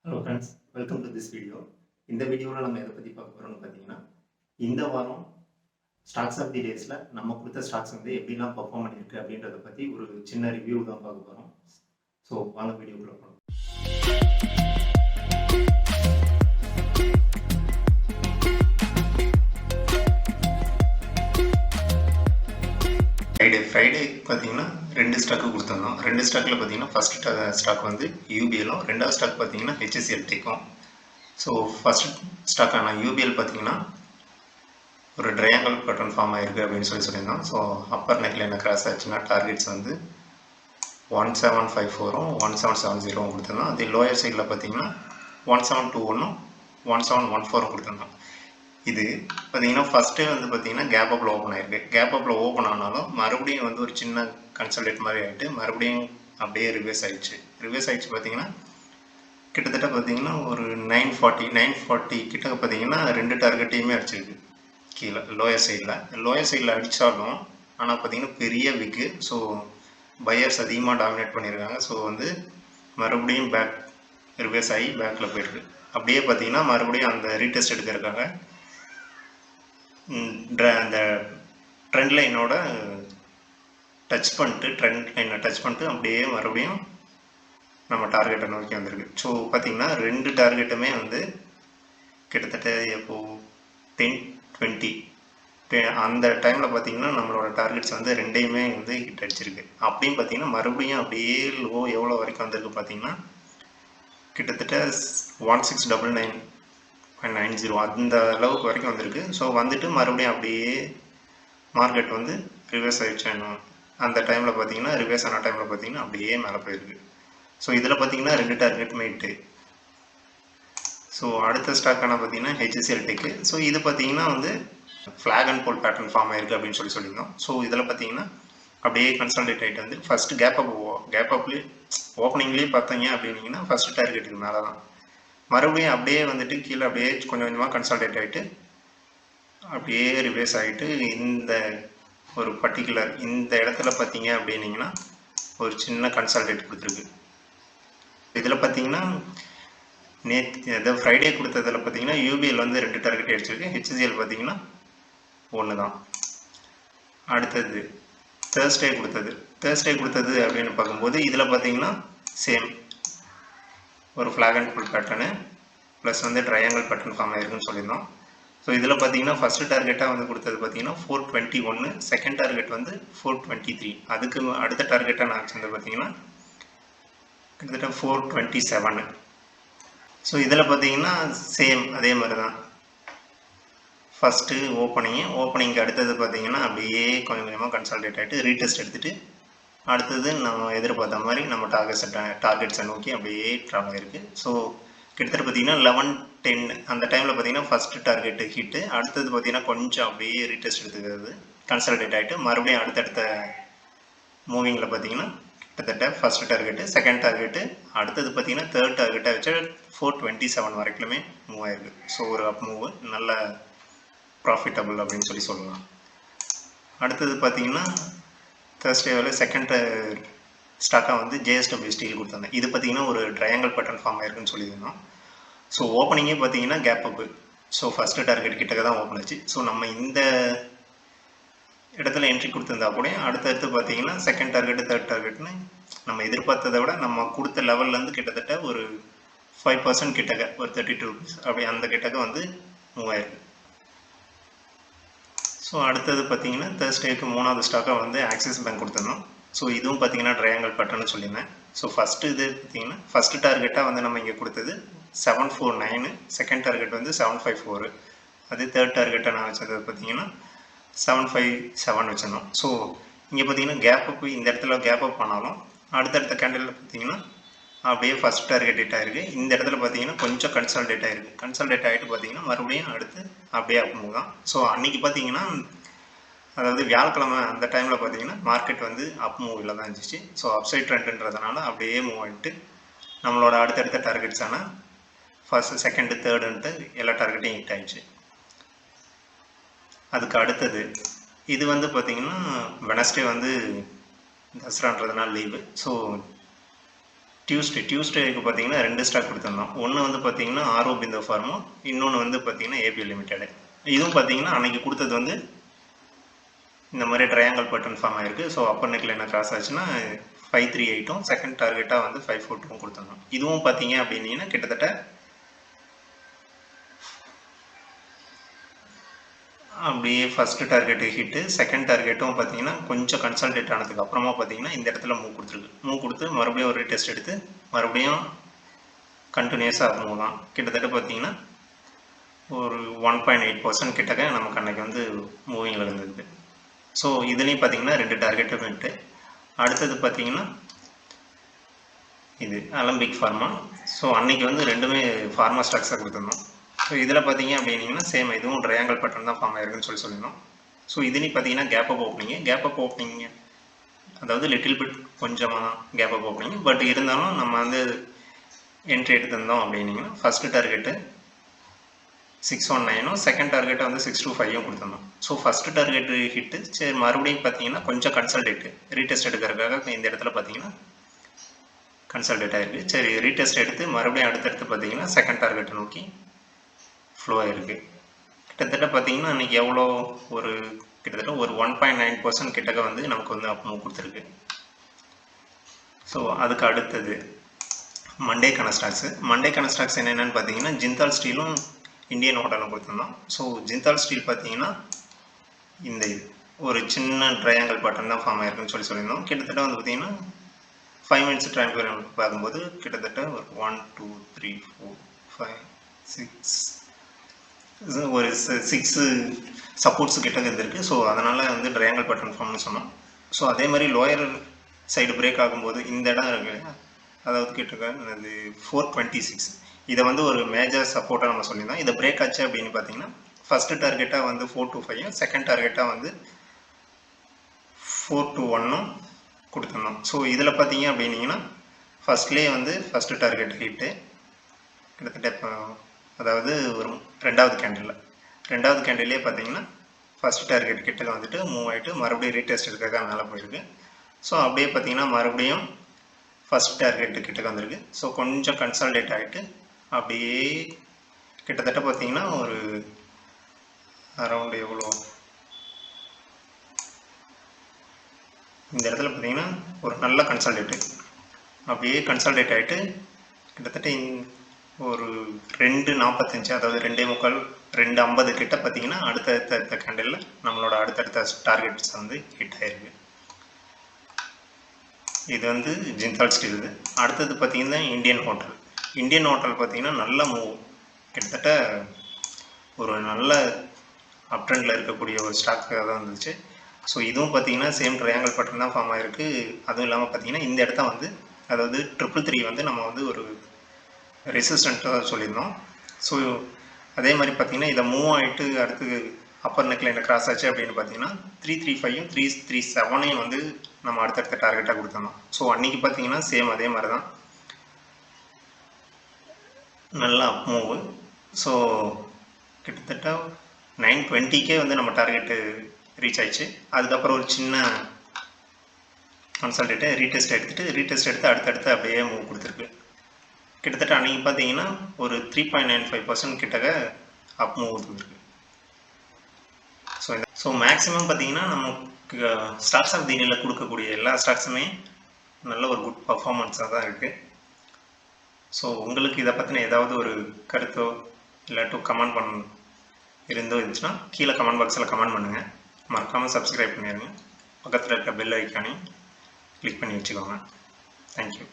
Hello friends, welcome to this video. இந்த வீடியோவில் நம்ம எதை பற்றி பார்க்க போகிறோம்னு பார்த்தீங்கன்னா இந்த வாரம் ஸ்டாக்ஸ் ஆஃப் தி டேஸில் நம்ம கொடுத்த ஸ்டாக்ஸ் வந்து எப்படிலாம் பர்ஃபார்ம் பண்ணியிருக்கு அப்படின்றத பற்றி ஒரு சின்ன ரிவ்யூ தான் பார்க்க போகிறோம். ஸோ வாங்க வீடியோக்குள்ள போகலாம். ஃப்ரைடே பார்த்தீங்கன்னா ரெண்டு ஸ்டாக்கு கொடுத்துருந்தோம். ரெண்டு ஸ்டாக்கில் பார்த்தீங்கன்னா ஃபஸ்ட் ஸ்டாக் வந்து யூபிஎலும், ரெண்டாவது ஸ்டாக் பார்த்தீங்கன்னா ஹெச்எஸ்எல் டெக்கும். ஸோ ஃபஸ்ட் ஸ்டாக்கான யூபிஎல் பார்த்தீங்கன்னா ஒரு ட்ரையாங்கல் பேட்டர்ன் ஃபார்ம் ஆகிருக்கு அப்படின்னு சொல்லியிருந்தோம். ஸோ அப்பர் நெக்கில் என்ன கிராஸ் ஆச்சுன்னா டார்கெட்ஸ் வந்து 1754ம் 1770 கொடுத்துருந்தோம். அது லோயர் சைடில் பார்த்தீங்கன்னா 1721ம் 1714 கொடுத்துருந்தோம். இது பார்த்தீங்கன்னா ஃபஸ்ட்டே வந்து பார்த்தீங்கன்னா கேப் அப்பில் ஓப்பன் ஆகிருக்கு. கேப் அப்பில் ஓப்பன் ஆனாலும் மறுபடியும் வந்து ஒரு சின்ன கன்சல்டேட் மாதிரி ஆகிட்டு மறுபடியும் அப்படியே ரிவர்ஸ் ஆகிடுச்சு. பார்த்தீங்கன்னா கிட்டத்தட்ட பார்த்தீங்கன்னா ஒரு 940 கிட்ட பார்த்தீங்கன்னா ரெண்டு டார்கெட்டையுமே அடிச்சிருக்கு கீழே லோயர் சைடில் அடித்தாலும் ஆனால் பார்த்தீங்கன்னா பெரிய விக்கு. ஸோ பையர்ஸ் அதிகமாக டாமினேட் பண்ணியிருக்காங்க. ஸோ வந்து மறுபடியும் பேக் ரிவர்ஸ் ஆகி பேக்கில் போயிருக்கு. அப்படியே பார்த்தீங்கன்னா மறுபடியும் அந்த ரீடெஸ்ட் எடுக்கிறதுக்காக அந்த ட்ரெண்ட் லைனோட டச் பண்ணிட்டு அப்படியே மறுபடியும் நம்ம டார்கெட்டை நோக்கி வந்திருக்கு. ஸோ பார்த்திங்கன்னா ரெண்டு டார்கெட்டுமே வந்து கிட்டத்தட்ட எப்போது 10-20 அந்த டைமில் பார்த்திங்கன்னா நம்மளோட டார்கெட்ஸ் வந்து ரெண்டையுமே வந்து ஹிட் அடிச்சிருக்கு. அப்படின்னு பார்த்திங்கன்னா மறுபடியும் அப்படியே லோ எவ்வளோ வரைக்கும் வந்திருக்கு பார்த்திங்கன்னா கிட்டத்தட்ட 1699.90 அந்த அளவுக்கு வரைக்கும் வந்திருக்கு. ஸோ வந்துட்டு மறுபடியும் அப்படியே மார்க்கெட் வந்து ரிவர்ஸ் ஆகிடுச்சு. அந்த டைமில் பார்த்தீங்கன்னா ரிவர்ஸ் ஆன டைமில் பார்த்தீங்கன்னா அப்படியே மேலே போயிருக்கு. ஸோ இதில் பார்த்தீங்கன்னா ரெண்டு டார்கெட்டுமே ஹிட்டு. ஸோ அடுத்த ஸ்டாக்கான பார்த்தீங்கன்னா ஹெச்எஸ்எல் டெக்கு. ஸோ இது பார்த்தீங்கன்னா வந்து flag and pole pattern form ஆயிருக்கு அப்படின்னு சொல்லியிருந்தோம். ஸோ இதில் பார்த்தீங்கன்னா அப்படியே கன்சாலிடேட் ஆகிட்டு வந்து ஃபஸ்ட்டு கேப் அப்லேயே ஓப்பனிங்லேயே பார்த்தீங்க அப்படின்னீங்கன்னா ஃபஸ்ட்டு டார்கெட்டுக்கு மேலே தான் மறுபடியும் அப்படியே வந்துட்டு கீழே அப்படியே கொஞ்சம் கொஞ்சமாக கன்சால்டேட் ஆகிட்டு அப்படியே ரிவர்ஸ் ஆகிட்டு இந்த ஒரு பர்டிகுலர் இந்த இடத்துல பார்த்தீங்க அப்படின்னீங்கன்னா ஒரு சின்ன கன்சால்டேட் கொடுத்துருக்கு. இதில் பார்த்தீங்கன்னா ஃப்ரைடே கொடுத்ததில் பார்த்தீங்கன்னா யூபிஎல் வந்து ரெண்டு டார்கெட் அடிச்சிருக்கு. ஹெச்எஸ்எல் பார்த்தீங்கன்னா ஒன்று தான். அடுத்தது தேர்ஸ்டே கொடுத்தது அப்படின்னு பார்க்கும்போது இதில் பார்த்தீங்கன்னா சேம் ஒரு flag and pole pattern plus வந்து ட்ரையாங்கல் பேட்டர்ன் ஃபார்ம் ஆயிருக்குன்னு சொல்லியிருந்தோம். ஸோ இதில் பார்த்தீங்கன்னா ஃபஸ்ட்டு டார்கெட்டாக வந்து கொடுத்தது பார்த்தீங்கன்னா 421, செகண்ட் டார்கெட் வந்து 423. அதுக்கு அடுத்த டார்கெட்டாக நான் வச்சிருந்தது பார்த்தீங்கன்னா கிட்டத்தட்ட 427. ஸோ இதில் பார்த்தீங்கன்னா சேம் அதே மாதிரி தான் ஃபஸ்ட்டு ஓப்பனிங்க்கு அடுத்தது பார்த்தீங்கன்னா அப்படியே கொஞ்சம் கொஞ்சமாக கன்சால்டேட் ஆகிட்டு ரீடெஸ்ட் எடுத்துகிட்டு அடுத்தது நம்ம எதிர்பார்த்த மாதிரி நம்ம டார்கெட்ஸை நோக்கி அப்படியே ட்ராவல் ஆகிருக்கு. ஸோ கிட்டத்தட்ட பார்த்தீங்கன்னா 11-10 அந்த டைமில் பார்த்தீங்கன்னா ஃபஸ்ட்டு டார்கெட்டு ஹிட்டு. அடுத்தது பார்த்தீங்கன்னா கொஞ்சம் அப்படியே ரீடெஸ்ட் எடுத்துக்கிறது கன்சல்டேட் ஆகிட்டு மறுபடியும் அடுத்தடுத்த மூவிங்கில் பார்த்தீங்கன்னா கிட்டத்தட்ட ஃபஸ்ட்டு டார்கெட்டு செகண்ட் டார்கெட்டு அடுத்தது பார்த்தீங்கன்னா தேர்ட் டார்கெட்டை வச்சு 427 வரைக்குமே மூவ் ஆகிருக்கு. ஸோ ஒரு அப் மூவ் நல்ல ப்ராஃபிட்டபிள் அப்படின்னு சொல்லலாம். அடுத்தது பார்த்தீங்கன்னா தேர்ஸ்டேவில் செகண்ட் ஸ்டாக்காக வந்து ஜேஎஸ்டபிள்யூ ஸ்டீல் கொடுத்தாங்க. இது பார்த்தீங்கன்னா ஒரு ட்ரையாங்கல் பேட்டர்ன் ஃபார்ம் ஆயிருக்குன்னு சொல்லியிருந்தோம். ஸோ ஓப்பனிங்கே பார்த்தீங்கன்னா gap up. So first target கிட்டக்க தான் ஓப்பன் ஆச்சு. ஸோ நம்ம இந்த இடத்துல என்ட்ரி கொடுத்துருந்தா கூட அடுத்தடுத்து பார்த்தீங்கன்னா செகண்ட் டார்கெட்டு தேர்ட் டார்கெட்னு நம்ம எதிர்பார்த்ததை விட நம்ம கொடுத்த லெவல்லேருந்து கிட்டத்தட்ட ஒரு 5% கிட்டக்க ஒரு 32 rupees அப்படி அந்த கிட்டக்க வந்து மூவ் ஆயிருக்கு. ஸோ அடுத்தது பார்த்தீங்கன்னா தேர்ஸ்டேக்கு மூணாவது ஸ்டாக்காக வந்து ஆக்சிஸ் பேங்க் கொடுத்துருந்தோம். ஸோ இதுவும் பார்த்தீங்கன்னா ட்ரையாங்கல் பேட்டர்னு சொல்லியிருந்தேன். ஸோ ஃபஸ்ட்டு இது பார்த்தீங்கன்னா ஃபஸ்ட்டு டார்கெட்டாக வந்து நம்ம இங்கே கொடுத்தது 749, செகண்ட் டார்கெட் வந்து 754. அது தேர்ட் டார்கெட்டாக நான் வச்சது பார்த்தீங்கன்னா 757 வச்சுருந்தோம். ஸோ இங்கே பார்த்தீங்கன்னா கேப் அப் இந்த இடத்துல கேப் அப் பண்ணாலும் அடுத்தடுத்த கேண்டலில் பார்த்தீங்கன்னா அப்படியே ஃபஸ்ட் டார்கெட் ஹிட் ஆகிருக்கு. இந்த இடத்துல பார்த்தீங்கன்னா கொஞ்சம் கன்சால்டேட் ஆகிட்டு பார்த்தீங்கன்னா மறுபடியும் அடுத்து அப்படியே அப் மூவ் தான். ஸோ அன்றைக்கி பார்த்தீங்கன்னா அதாவது வியாழக்கிழமை அந்த டைமில் பார்த்தீங்கன்னா மார்க்கெட் வந்து அப் மூவில் தான் இருந்துச்சு. ஸோ அப்சைட் ட்ரெண்டுன்றதுனால அப்படியே மூவ் ஆகிட்டு நம்மளோட அடுத்தடுத்த டார்கெட்ஸான ஃபஸ்ட்டு செகண்டு தேர்டுன்ட்டு எல்லா டார்கெட்டையும் ஹிட் ஆகிடுச்சு. அதுக்கு அடுத்தது இது வந்து பார்த்திங்கன்னா வெனஸ்டே வந்து தசரான்றதுனால லீவு. ஸோ டியூஸ்டேக்கு பார்த்தீங்கன்னா 2 ஸ்டாக் கொடுத்துருந்தோம். ஒன்று வந்து பார்த்தீங்கன்னா ஆர்ஓ பிந்தோ ஃபார்மும், இன்னொன்று வந்து பார்த்தீங்கன்னா ஏபிஎல் லிமிடெடு. இதுவும் பார்த்தீங்கன்னா அன்றைக்கி கொடுத்தது வந்து இந்த மாதிரி ட்ரையாங்கல் பேட்டர்ன் ஃபார்ம் ஆயிருக்கு. ஸோ அப்பர் நெக்கில் என்ன கிராஸ் ஆச்சுன்னா 538ம் செகண்ட் டார்கெட்டாக வந்து 542ம் கொடுத்துருந்தோம். இதுவும் பார்த்தீங்க அப்படின்னீங்கன்னா கிட்டத்தட்ட அப்படியே ஃபஸ்ட்டு டார்கெட்டு ஹிட்டு, செகண்ட் டார்கெட்டும் பார்த்தீங்கன்னா கொஞ்சம் கன்சல்டேட் ஆனதுக்கு அப்புறமா பார்த்தீங்கன்னா இந்த இடத்துல மூவ் கொடுத்துருக்கு. மூவ் கொடுத்து மறுபடியும் ஒரு டெஸ்ட் எடுத்து மறுபடியும் கண்டினியூஸாக மூவ் தான். கிட்டத்தட்ட பார்த்தீங்கன்னா ஒரு 1.8% கிட்டக்க நமக்கு அன்றைக்கி வந்து மூவிங்கில் இருந்தது. ஸோ இதுலேயும் பார்த்தீங்கன்னா 2 டார்கெட்டும் ஹிட்டு. அடுத்தது பார்த்தீங்கன்னா இது அலம்பிக் ஃபார்மா. ஸோ அன்றைக்கி வந்து ரெண்டுமே ஃபார்மா ஸ்டாக்ஸாக கொடுத்துருந்தோம். ஸோ இதில் பார்த்தீங்க அப்படின்னீங்கன்னா சேம் இதுவும் ட்ரையாங்கல் பேட்டர்ன் தான் ஃபார்ம் ஆயிருக்குன்னு சொல்லியிருந்தோம். ஸோ இதுலேயும் பார்த்தீங்கன்னா கேப் அப் ஓப்பனிங் அதாவது லிட்டில் பிட் கொஞ்சமாக தான் கேப் அப் ஓப்பனிங். பட் இருந்தாலும் நம்ம வந்து என்ட்ரி எடுத்திருந்தோம் அப்படின்னீங்கன்னா ஃபஸ்ட்டு டார்கெட்டு 619ம் செகண்ட் டார்கெட்டை வந்து 625ம் கொடுத்துருந்தோம். So first target hit. சரி மறுபடியும் பார்த்தீங்கன்னா கொஞ்சம் கன்சல்டேட்டு ரீடெஸ்ட் எடுக்கிறதுக்காக இந்த இடத்துல பார்த்தீங்கன்னா கன்சல்டேட் ஆகிருக்கு. சரி ரீடெஸ்ட் எடுத்து மறுபடியும் அடுத்தடுத்து பார்த்தீங்கன்னா செகண்ட் டார்கெட்டை நோக்கி ஃப்ளோ ஆகிருக்கு. கிட்டத்தட்ட பார்த்தீங்கன்னா அன்றைக்கி எவ்வளோ ஒரு கிட்டத்தட்ட ஒரு 1.9% கிட்டக்க வந்து நமக்கு வந்து அப் மூவ் கொடுத்துருக்கு. ஸோ அதுக்கு அடுத்தது மண்டேக்கான ஸ்டாக்ஸ் என்னென்னு பார்த்தீங்கன்னா ஜிந்தால் ஸ்டீலும் இந்தியன் ஹோட்டலும் கொடுத்துருந்தோம். ஸோ ஜிந்தால் ஸ்டீல் பார்த்தீங்கன்னா இந்த இது ஒரு சின்ன ட்ரையாங்கல் பேட்டர்ன் தான் ஃபார்ம் ஆயிருக்குன்னு சொல்லியிருந்தோம். கிட்டத்தட்ட வந்து பார்த்தீங்கன்னா 5 மினிட்ஸ் ட்ரையாங்கல் பார்க்கும்போது கிட்டத்தட்ட ஒரு 1 2 3 4 5 6 ஒரு 6 சப்போர்ட்ஸு கிட்ட இருந்திருக்கு. ஸோ அதனால் வந்து ட்ரையாங்கல் பேட்டர்ன் ஃபார்ம்னு சொன்னோம். ஸோ அதே மாதிரி லோயர் சைடு பிரேக் ஆகும்போது இந்த இடம் இருக்குது, அதாவது கிட்டக்க அது 426, இதை வந்து ஒரு மேஜர் சப்போர்ட்டாக நம்ம சொல்லியிருந்தோம். இதை பிரேக் ஆச்சு அப்படின்னு பார்த்தீங்கன்னா ஃபஸ்ட்டு டார்கெட்டாக வந்து 425ம் செகண்ட் டார்கெட்டாக வந்து 421ம் கொடுத்துருந்தோம். ஸோ இதில் பார்த்தீங்க அப்படின்னீங்கன்னா ஃபஸ்ட்லேயே வந்து ஃபஸ்ட்டு டார்கெட் ஹிட்டு கிட்டத்தட்ட இப்போ அதாவது ஒரு ரெண்டாவது கேண்டில்லே பார்த்தீங்கன்னா ஃபஸ்ட் டார்கெட் கிட்ட வந்துட்டு மூவ் ஆகிட்டு மறுபடியும் ரீடெஸ்ட் எடுக்கிறதுக்காக மேலே போயிருக்கு. ஸோ அப்படியே பார்த்தீங்கன்னா மறுபடியும் ஃபஸ்ட் டார்கெட்டு கிட்ட வந்திருக்கு. ஸோ கொஞ்சம் கன்சால்டேட் ஆகிட்டு அப்படியே கிட்டத்தட்ட பார்த்தீங்கன்னா ஒரு அரௌண்ட் எவ்வளோ இந்த இடத்துல பார்த்தீங்கன்னா ஒரு நல்ல கன்சால்டேட்டு அப்படியே கன்சால்டேட் ஆகிட்டு கிட்டத்தட்ட ஒரு 2.45 அதாவது 2.25 2.50 கிட்ட பார்த்தீங்கன்னா அடுத்தடுத்த கேண்டில் நம்மளோட அடுத்தடுத்த டார்கெட்ஸ் வந்து ஹிட் ஆயிருக்கு. இது வந்து ஜிந்தால் ஸ்டீல். இது அடுத்தது பார்த்தீங்கன்னா இந்தியன் ஹோட்டல் பார்த்தீங்கன்னா நல்ல மூவ், கிட்டத்தட்ட ஒரு நல்ல அப் ட்ரெண்டில் இருக்கக்கூடிய ஒரு ஸ்டாக்காக தான் இருந்துச்சு. ஸோ இதுவும் பார்த்தீங்கன்னா சேம் ட்ரையாங்கல் பேட்டர்ன் தான் ஃபார்ம் ஆகிருக்கு. அதுவும் இல்லாமல் பார்த்தீங்கன்னா இந்த இடத்த வந்து அதாவது 333 வந்து நம்ம வந்து ஒரு ரெசிஸ்டண்ட்டாக சொல்லியிருந்தோம். ஸோ அதே மாதிரி பார்த்தீங்கன்னா இதை மூவ் ஆகிட்டு அடுத்து அப்பர் நெக்கில் என்ன கிராஸ் ஆச்சு அப்படின்னு பார்த்தீங்கன்னா 335ம் 337ம் வந்து நம்ம அடுத்தடுத்த டார்கெட்டாக கொடுத்துருந்தோம். ஸோ அன்றைக்கி பார்த்தீங்கன்னா சேம் அதே மாதிரி தான் நல்லா அப் மூவு. ஸோ கிட்டத்தட்ட 920க்கே வந்து நம்ம டார்கெட்டு ரீச் ஆயிடுச்சு. அதுக்கப்புறம் ஒரு சின்ன கன்சல்டேட்டு ரீடெஸ்ட் எடுத்து அடுத்தடுத்து அப்படியே மூவ் கொடுத்துருக்கு. கிட்டத்தட்ட அன்றைக்கி பார்த்தீங்கன்னா ஒரு 3.95% கிட்டக்க அப் மூவ் வந்துருக்கு. ஸோ மேக்ஸிமம் பார்த்தீங்கன்னா நமக்கு ஸ்டாக்ஸ் ஆஃப் தி இயரில் கொடுக்கக்கூடிய எல்லா ஸ்டாக்ஸுமே நல்ல ஒரு குட் பர்ஃபார்மன்ஸாக தான் இருக்குது. ஸோ உங்களுக்கு இதை பற்றின ஏதாவது ஒரு கருத்தோ இல்லாட்டும் கமெண்ட் இருந்துச்சுன்னா கீழே கமெண்ட் பாக்ஸில் கமெண்ட் பண்ணுங்கள். மறக்காமல் சப்ஸ்கிரைப் பண்ணிடுங்க. பக்கத்தில் இருக்க பெல் ஐக்கானையும் கிளிக் பண்ணி வச்சுக்கோங்க. தேங்க்யூ.